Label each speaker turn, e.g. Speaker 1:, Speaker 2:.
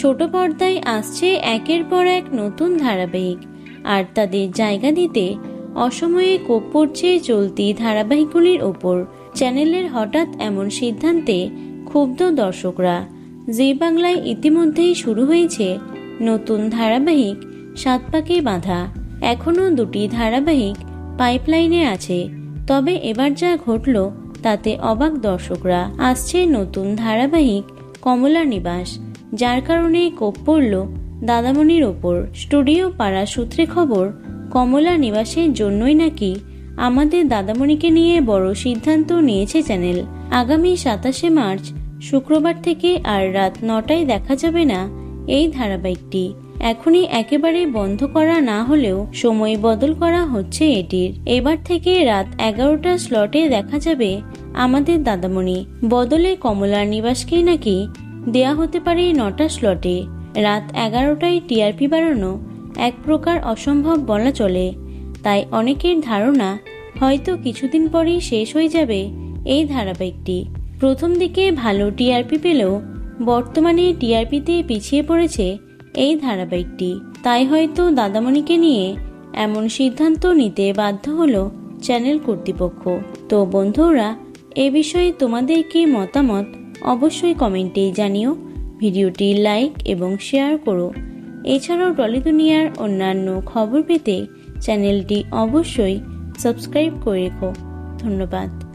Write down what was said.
Speaker 1: ছোট পর্দায় আসছে একের পর এক নতুন ধারাবাহিক, আর তাদের জায়গা দিতে অসময়ে কোপ পড়ছে চলতি ধারাবাহিকগুলির ওপর। চ্যানেলের হঠাৎ এমন সিদ্ধান্তে ক্ষুব্ধ দর্শকরা। জি বাংলায় ইতিমধ্যেই শুরু হয়েছে নতুন ধারাবাহিক সাত পাকে বাঁধা। এখনও দুটি ধারাবাহিক পাইপলাইনে আছে, তবে এবার যা ঘটল তাতে অবাক দর্শকরা। আসছে নতুন ধারাবাহিক কমলা নিবাস, যার কারণে কোপ পড়ল দাদামণির ওপর। স্টুডিও পাড়া সূত্রে খবর, কমলা নিবাসের জন্যই নাকি আমাদের দাদামণিকে নিয়ে বড় সিদ্ধান্ত নিয়েছে চ্যানেল। আগামী 27শে মার্চ শুক্রবার থেকে আর রাত 9টায় দেখা যাবে না এই ধারাবাহিকটি। এখনই একেবারে বন্ধ করা না হলেও সময় বদল করা হচ্ছে এটির। এবার থেকে রাত 11টার স্লটে দেখা যাবে আমাদের দাদামণি। বদলে কমলার নিবাসকেই নাকি দেয়া হতে পারে 9টা স্লটে। রাত 11টায় টিআরপি বাড়ানো এক প্রকার অসম্ভব বলা চলে। তাই অনেকের ধারণা হয়তো কিছুদিন পরেই শেষ হয়ে যাবে এই ধারাবাহিকটি। প্রথম দিকে ভালো টিআরপি পেলেও বর্তমানে টিআরপিতে পিছিয়ে পড়েছে এই ধারাবাহিকটি। তাই হয়তো দাদামণিকে নিয়ে এমন সিদ্ধান্ত নিতে বাধ্য হলো চ্যানেল কর্তৃপক্ষ। তো বন্ধুরা, এ বিষয়ে তোমাদের কি মতামত অবশ্যই কমেন্টে জানিও। ভিডিওটি লাইক এবং শেয়ার করো। এছাড়াও টলি দুনিয়ার অন্যান্য খবর পেতে চ্যানেলটি অবশ্যই সাবস্ক্রাইব করে রেখো। ধন্যবাদ।